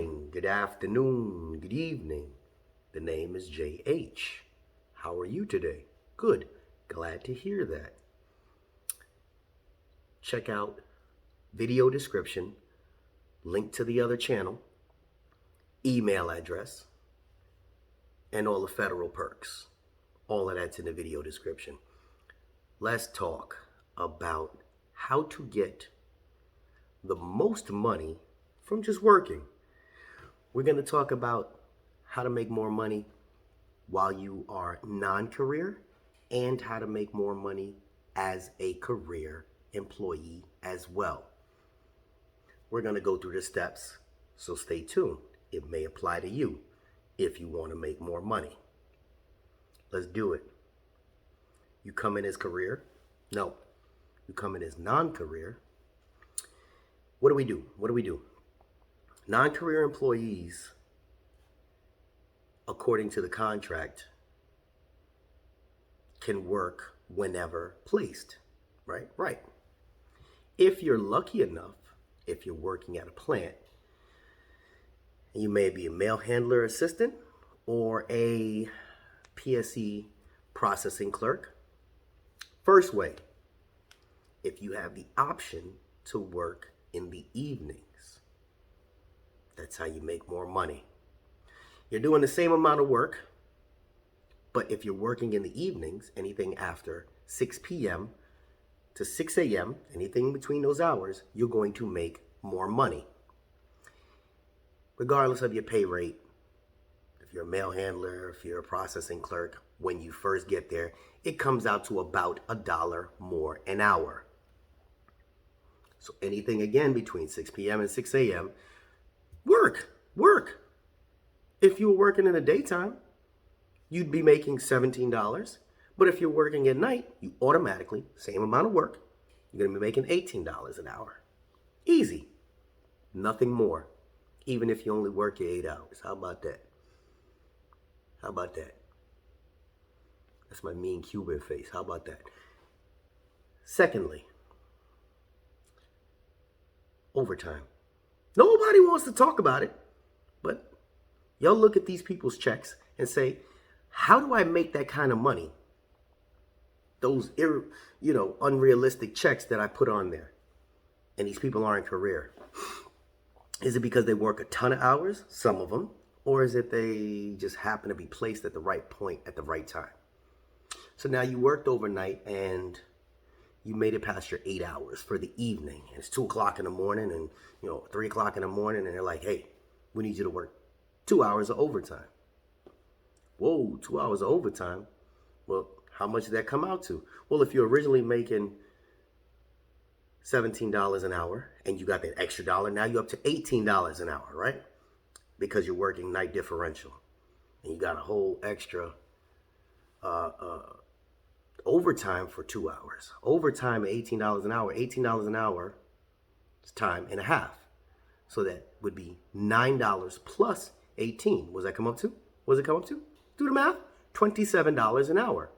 morning, good afternoon, good evening. The name is JH. How are you today? Good. Glad to hear that. Check out video description, link to the other channel, email address, and all the federal perks. All of that's in the video description. Let's talk about how to get the most money from just working. We're going to talk about how to make more money while you are non-career and how to make more money as a career employee as well. We're going to go through the steps, so stay tuned. It may apply to you if you want to make more money. Let's do it. You come in as career? No. You come in as non-career. What do we do? Non-career employees, according to the contract, can work whenever placed, right? Right. If you're lucky enough, if you're working at a plant, you may be a mail handler assistant or a PSE processing clerk. First way, if you have the option to work in the evenings, that's how you make more money. You're doing the same amount of work, but if you're working in the evenings, anything after 6 p.m. to 6 a.m., anything between those hours, you're going to make more money. Regardless of your pay rate, if you're a mail handler, if you're a processing clerk, when you first get there, it comes out to about $1 more an hour. So anything again between 6 p.m. and 6 a.m., work. If you were working in the daytime, you'd be making $17. But if you're working at night, you automatically, same amount of work, you're going to be making $18 an hour. Easy. Nothing more. Even if you only work your 8 hours. How about that? That's my mean Cuban face. How about that? Secondly, overtime. Nobody wants to talk about it, but y'all look at these people's checks and say, how do I make that kind of money? Those unrealistic checks that I put on there. And these people aren't career. Is it because they work a ton of hours, some of them, or is it they just happen to be placed at the right point at the right time? So now you worked overnight and you made it past your 8 hours for the evening. And it's 2 o'clock in the morning and 3 o'clock in the morning, and they're like, hey, we need you to work 2 hours of overtime. Whoa, 2 hours of overtime? Well, how much did that come out to? Well, if you're originally making $17 an hour and you got that extra dollar, now you're up to $18 an hour, right? Because you're working night differential and you got a whole extra overtime for 2 hours. Overtime at $18 an hour. $18 an hour is time and a half. So that would be $9 plus 18. What does it come up to? Do the math. $27 an hour.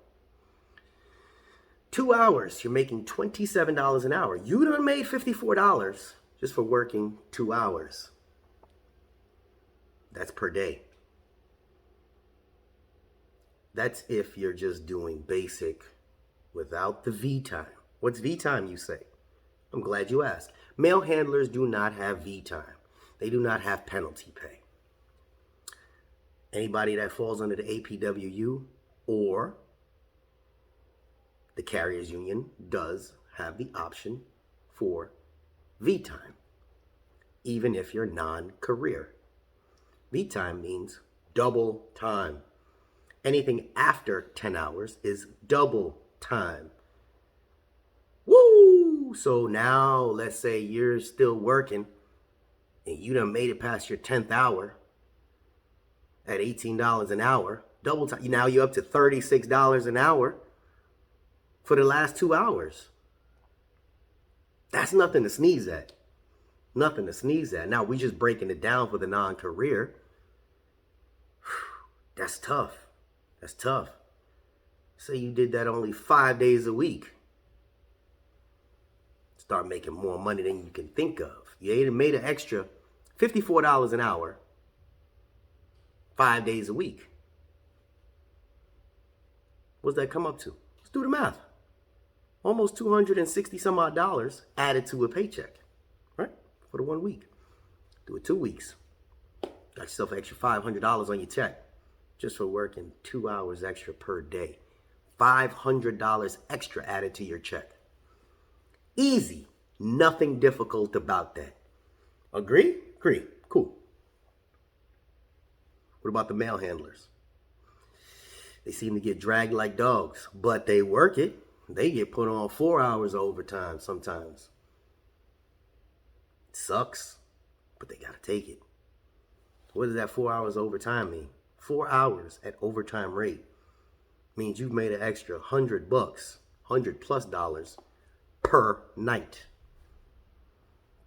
2 hours, you're making $27 an hour. You done made $54 just for working 2 hours. That's per day. That's if you're just doing basic without the V time. What's V time, you say? I'm glad you asked. Mail handlers do not have V time. They do not have penalty pay. Anybody that falls under the APWU or the Carriers Union does have the option for V time, even if you're non-career. V time means double time. Anything after 10 hours is double time. Woo! So now let's say you're still working and you done made it past your 10th hour at $18 an hour, double time. Now you're up to $36 an hour for the last 2 hours. That's nothing to sneeze at. Nothing to sneeze at. Now we just breaking it down for the non-career. That's tough. That's tough. Say you did that only 5 days a week. Start making more money than you can think of. You made an extra $54 an hour, 5 days a week. What does that come up to? Let's do the math. Almost 260 some odd dollars added to a paycheck, right? For the 1 week. Do it 2 weeks. Got yourself an extra $500 on your check just for working 2 hours extra per day. $500 extra added to your check. Easy. Nothing difficult about that. Agree? Agree. Cool. What about the mail handlers? They seem to get dragged like dogs, but they work it. They get put on 4 hours of overtime sometimes. It sucks, but they gotta take it. What does that 4 hours overtime mean? 4 hours at overtime rate means you've made an extra $100, $100+ per night.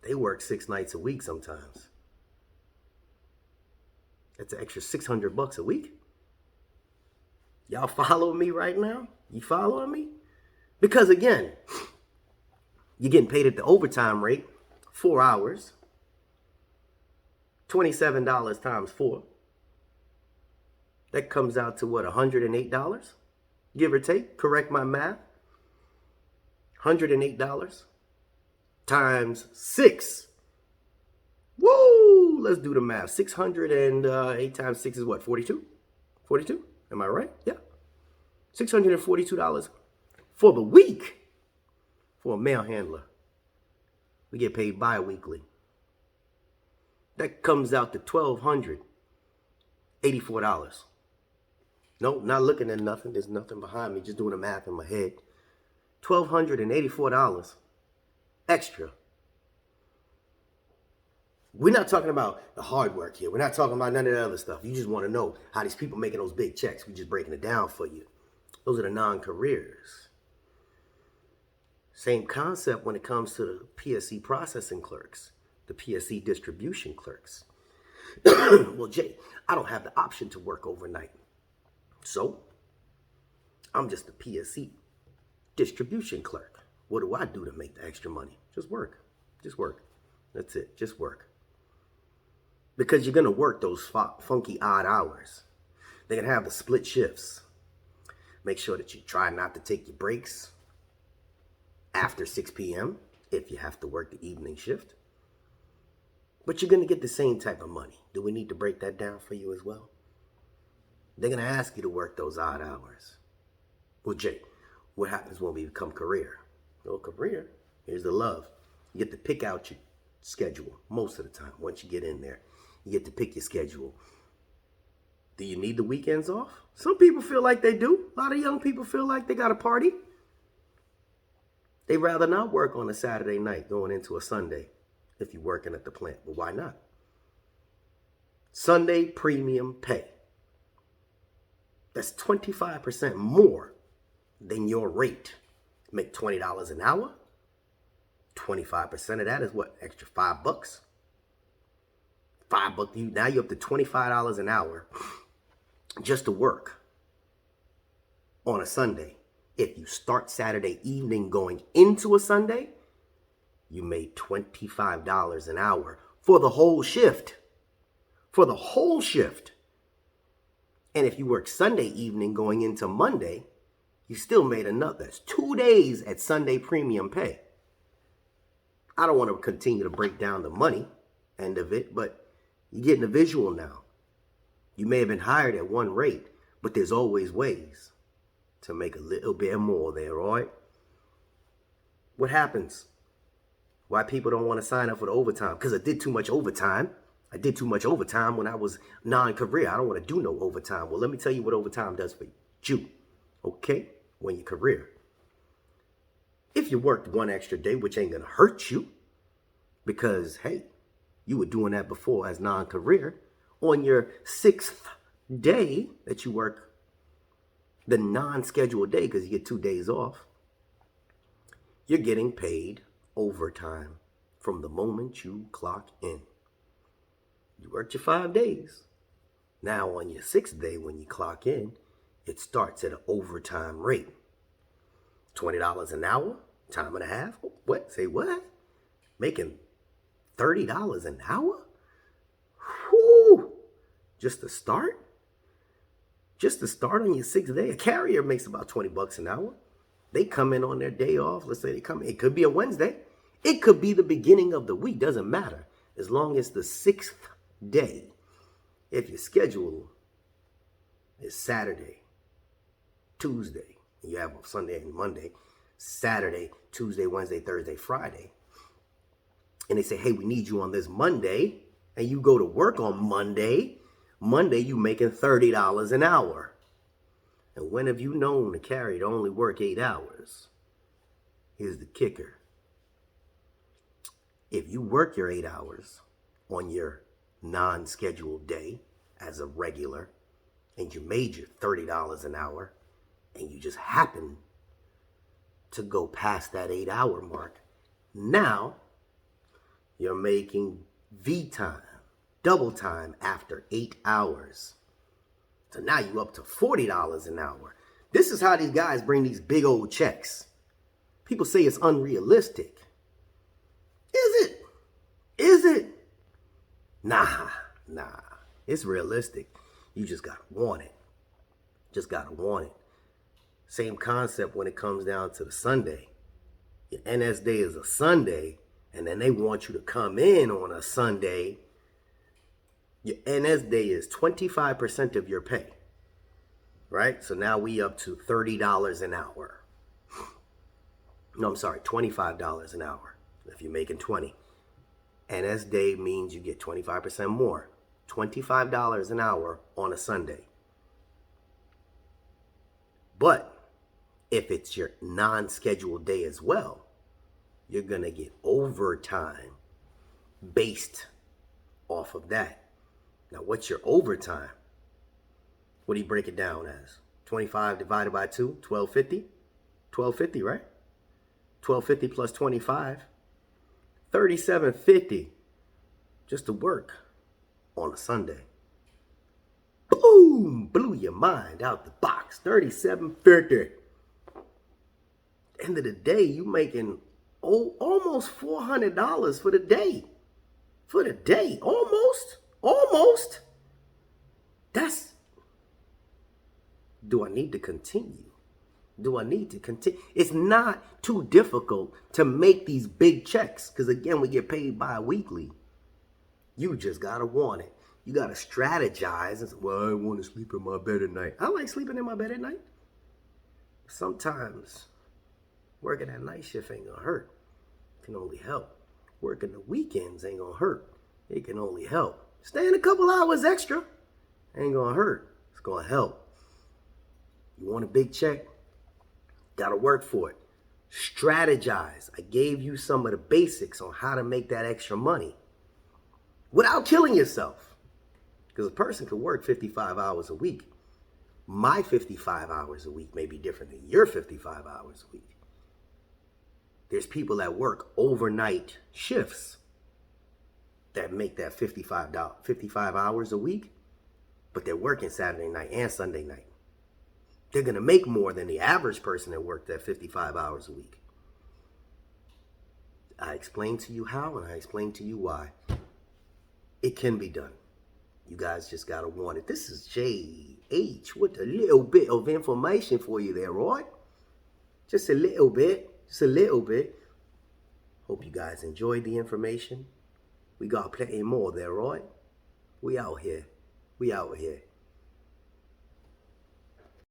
They work 6 nights a week sometimes. That's an extra $600 a week. Y'all following me right now? You following me? Because again, you're getting paid at the overtime rate, 4 hours, $27 times 4. That comes out to what, $108? Give or take, correct my math. $108 times 6. Woo! Let's do the math. 608 times 6 is what, 42? 42? Am I right? Yeah. $642 for the week for a mail handler. We get paid bi-weekly. That comes out to $1,284. Nope, not looking at nothing. There's nothing behind me. Just doing the math in my head. $1,284 extra. We're not talking about the hard work here. We're not talking about none of the other stuff. You just want to know how these people making those big checks. We're just breaking it down for you. Those are the non-careers. Same concept when it comes to the PSC processing clerks, the PSC distribution clerks. Well, Jay, I don't have the option to work overnight. So, I'm just a PSC distribution clerk. What do I do to make the extra money? Just work. Just work. That's it. Just work. Because you're going to work those funky odd hours. They're going to have the split shifts. Make sure that you try not to take your breaks after 6 p.m. if you have to work the evening shift. But you're going to get the same type of money. Do we need to break that down for you as well? They're going to ask you to work those odd hours. Well, Jay, what happens when we become career? Well, career, here's the love. You get to pick out your schedule most of the time. Once you get in there, you get to pick your schedule. Do you need the weekends off? Some people feel like they do. A lot of young people feel like they got a party. They'd rather not work on a Saturday night going into a Sunday if you're working at the plant. But why not? Sunday premium pay. That's 25% more than your rate. Make $20 an hour. 25% of that is what? Extra $5. $5. Now you're up to $25 an hour just to work on a Sunday. If you start Saturday evening going into a Sunday, you made $25 an hour for the whole shift. For the whole shift. And if you work Sunday evening going into Monday, you still made another. That's 2 days at Sunday premium pay. I don't want to continue to break down the money end of it, but you're getting a visual now. You may have been hired at one rate, but there's always ways to make a little bit more there, all right? What happens? Why people don't want to sign up for the overtime? Because I did too much overtime. I did too much overtime when I was non-career. I don't want to do no overtime. Well, let me tell you what overtime does for you, okay? When you're career. If you worked one extra day, which ain't going to hurt you, because, hey, you were doing that before as non-career, on your 6th day that you work the non-scheduled day, because you get 2 days off, you're getting paid overtime from the moment you clock in. You worked your 5 days. Now on your 6th day when you clock in, it starts at an overtime rate. $20 an hour, time and a half. What? Say what? Making $30 an hour? Just to start? Just to start on your 6th day? A carrier makes about $20 an hour. They come in on their day off. Let's say they come in. It could be a Wednesday. It could be the beginning of the week. Doesn't matter. As long as the 6th day, if your schedule is Saturday, Tuesday, you have Sunday and Monday, Saturday, Tuesday, Wednesday, Thursday, Friday, and they say, hey, we need you on this Monday, and you go to work on Monday, you making $30 an hour. And when have you known a carrier to only work 8 hours? Here's the kicker. If you work your 8 hours on your non-scheduled day as a regular, and you made your $30 an hour, and you just happen to go past that 8-hour mark, now you're making V time, double time after 8 hours. So now you're up to $40 an hour. This is how these guys bring these big old checks. People say it's unrealistic. Is it? Is it? Nah. It's realistic. You just gotta want it. Just gotta want it. Same concept when it comes down to the Sunday. Your NS day is a Sunday, and then they want you to come in on a Sunday. Your NS day is 25% of your pay, right? So now we up to $30 an hour. No, I'm sorry, $25 an hour if you're making 20. NS day means you get 25% more, $25 an hour on a Sunday. But if it's your non-scheduled day as well, you're going to get overtime based off of that. Now, what's your overtime? What do you break it down as? 25 divided by 2, 1250? 1250, right? 1250 plus 25, 3750 just to work on a Sunday. Boom! Blew your mind out the box. 3750. End of the day, you making almost $400 for the day. For the day. Almost. That's... Do I need to continue? It's not too difficult to make these big checks. Because again, we get paid bi-weekly. You just got to want it. You got to strategize. And say, well, I want to sleep in my bed at night. I like sleeping in my bed at night. Sometimes working that night shift ain't going to hurt. It can only help. Working the weekends ain't going to hurt. It can only help. Staying a couple hours extra ain't going to hurt. It's going to help. You want a big check? Got to work for it. Strategize. I gave you some of the basics on how to make that extra money without killing yourself. Because a person could work 55 hours a week. My 55 hours a week may be different than your 55 hours a week. There's people that work overnight shifts that make that 55 hours a week, but they're working Saturday night and Sunday night. They're going to make more than the average person that worked that 55 hours a week. I explained to you how, and I explained to you why. It can be done. You guys just got to want it. This is JH with a little bit of information for you there, right? Just a little bit. Hope you guys enjoyed the information. We got plenty more there, right? We out here.